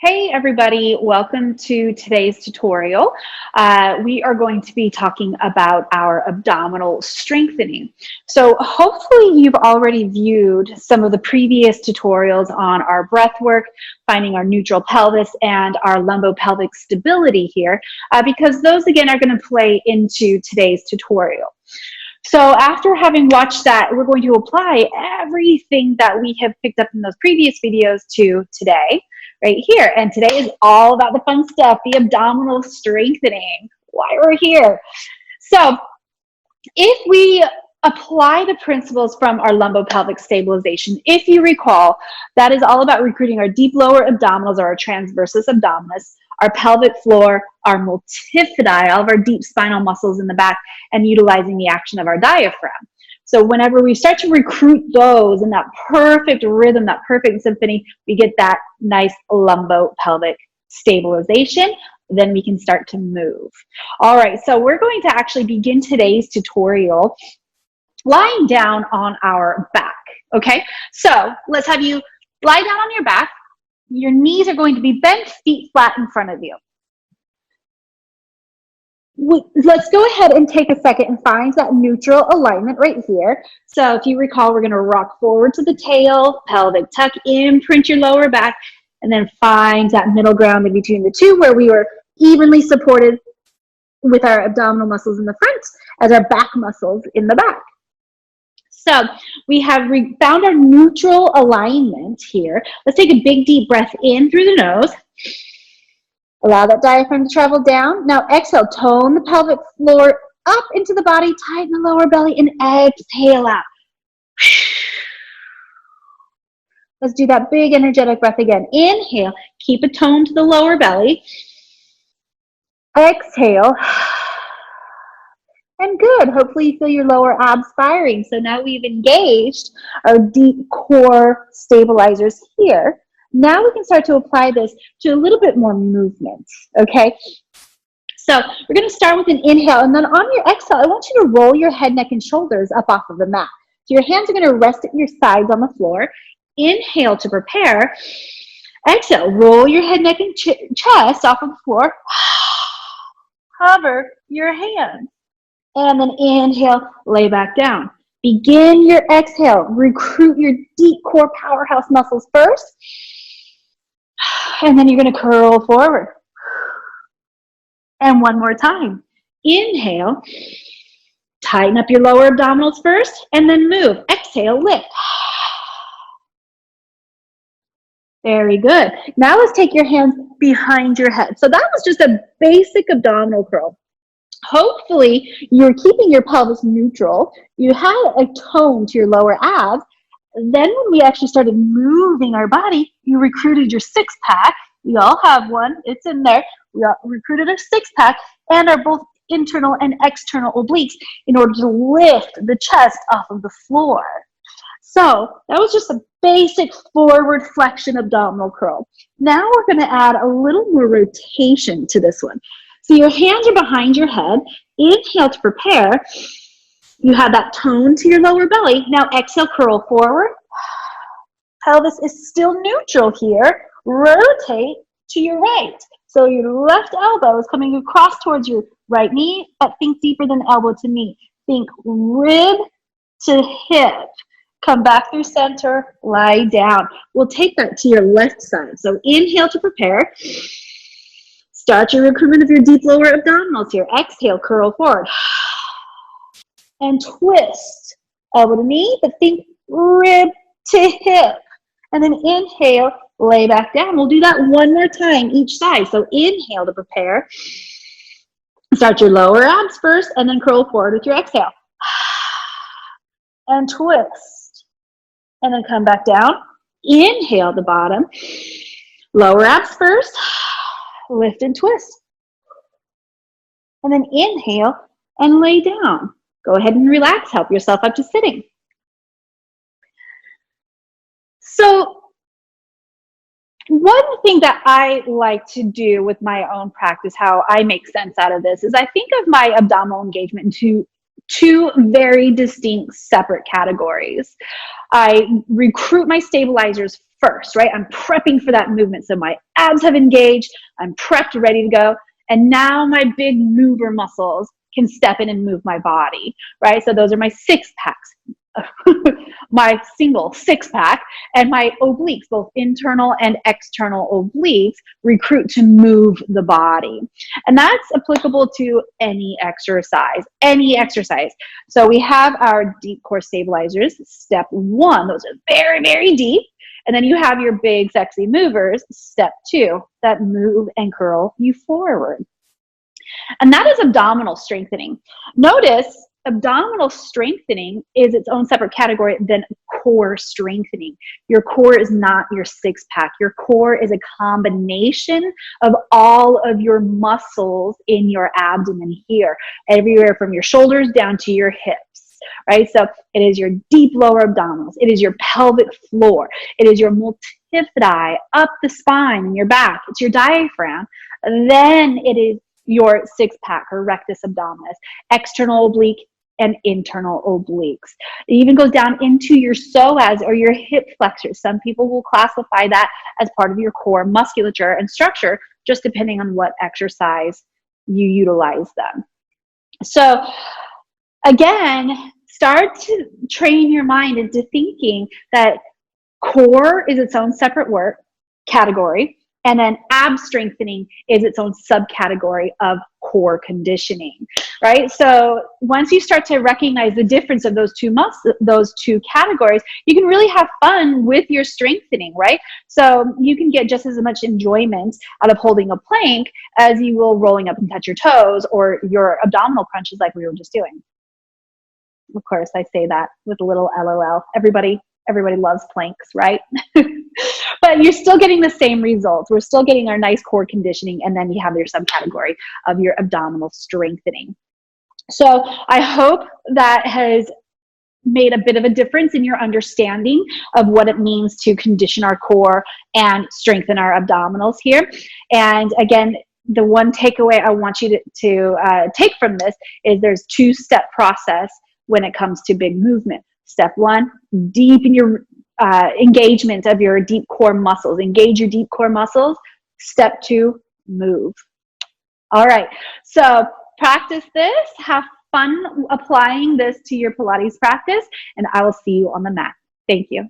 Hey everybody, welcome to today's tutorial. We are going to be talking about our abdominal strengthening. So hopefully you've already viewed some of the previous tutorials on our breath work, finding our neutral pelvis and our lumbopelvic stability here, because those again are going to play into today's tutorial. So after having watched that, we're going to apply everything that we have picked up in those previous videos to today, right here. And today is all about the fun stuff, the abdominal strengthening, why we're here. So if we apply the principles from our lumbopelvic stabilization, if you recall, that is all about recruiting our deep lower abdominals or our transversus abdominis, our pelvic floor, our multifidi, all of our deep spinal muscles in the back, and utilizing the action of our diaphragm. So whenever we start to recruit those in that perfect rhythm, that perfect symphony, we get that nice lumbopelvic stabilization. Then we can start to move. All right, so we're going to actually begin today's tutorial lying down on our back, okay? So let's have you lie down on your back. Your knees are going to be bent, feet flat in front of you. Let's go ahead and take a second and find that neutral alignment right here. So if you recall, we're gonna rock forward to the tail, pelvic tuck, imprint your lower back, and then find that middle ground in between the two where we were evenly supported with our abdominal muscles in the front as our back muscles in the back. So we have found our neutral alignment here. Let's take a big deep breath in through the nose. Allow that diaphragm to travel down. Now exhale, tone the pelvic floor up into the body, tighten the lower belly, and exhale out. Let's do that big energetic breath again. Inhale, keep a tone to the lower belly. Exhale. And good. Hopefully you feel your lower abs firing. So now we've engaged our deep core stabilizers here. Now we can start to apply this to a little bit more movement, okay? So we're going to start with an inhale, and then on your exhale, I want you to roll your head, neck, and shoulders up off of the mat. So your hands are going to rest at your sides on the floor. Inhale to prepare. Exhale, roll your head, neck, and chest off of the floor. Hover your hands. And then inhale, lay back down. Begin your exhale. Recruit your deep core powerhouse muscles first. And then you're going to curl forward. And one more time. Inhale. Tighten up your lower abdominals first, and then move. Exhale, lift. Very good. Now let's take your hands behind your head. So that was just a basic abdominal curl. Hopefully you're keeping your pelvis neutral. You have a tone to your lower abs. Then when we actually started moving our body, you recruited your six pack. We all have one. It's in there. We recruited our six pack and our both internal and external obliques in order to lift the chest off of the floor. So that was just a basic forward flexion abdominal curl. Now we're going to add a little more rotation to this one. So your hands are behind your head. Inhale to prepare. You have that tone to your lower belly. Now exhale, curl forward. Pelvis is still neutral here. Rotate to your right. So your left elbow is coming across towards your right knee, but think deeper than elbow to knee. Think rib to hip. Come back through center, lie down. We'll take that to your left side. So inhale to prepare. Start your recruitment of your deep lower abdominals here. Exhale, curl forward. And twist. Elbow to knee, but think rib to hip. And then inhale, lay back down. We'll do that one more time each side. So inhale to prepare. Start your lower abs first, and then curl forward with your exhale. And twist. And then come back down. Inhale the bottom. Lower abs first. Lift and twist. And then inhale and lay down. Go ahead and relax. Help yourself up to sitting. So one thing that I like to do with my own practice, how I make sense out of this, is I think of my abdominal engagement into two very distinct separate categories. I recruit my stabilizers first, right? I'm prepping for that movement. So my abs have engaged, I'm prepped, ready to go. And now my big mover muscles can step in and move my body, right? So those are my six packs. My single six pack, and my obliques, both internal and external obliques, recruit to move the body. And that's applicable to any exercise, any exercise. So we have our deep core stabilizers, step one. Those are very, very deep. And then you have your big, sexy movers, step two, that move and curl you forward. And that is abdominal strengthening. Notice abdominal strengthening is its own separate category than core strengthening. Your core is not your six pack. Your core is a combination of all of your muscles in your abdomen here, everywhere from your shoulders down to your hips, right? So it is your deep lower abdominals. It is your pelvic floor. It is your multifidi up the spine and your back. It's your diaphragm. Then it is your six pack or rectus abdominis, external oblique and internal obliques. It even goes down into your psoas or your hip flexors. Some people will classify that as part of your core musculature and structure, just depending on what exercise you utilize them. So again, start to train your mind into thinking that core is its own separate work category, and then ab strengthening is its own subcategory of core conditioning, right? So once you start to recognize the difference of those two categories, you can really have fun with your strengthening, right? So you can get just as much enjoyment out of holding a plank as you will rolling up and touch your toes or your abdominal crunches like we were just doing. Of course, I say that with a little LOL. Everybody loves planks, right? But you're still getting the same results. We're still getting our nice core conditioning, and then you have your subcategory of your abdominal strengthening. So I hope that has made a bit of a difference in your understanding of what it means to condition our core and strengthen our abdominals here. And again, the one takeaway I want you to take from this is there's two-step process when it comes to big movement. Step one, deepen your engagement of your deep core muscles. Engage your deep core muscles. Step two, move. All right, so practice this. Have fun applying this to your Pilates practice, and I will see you on the mat. Thank you.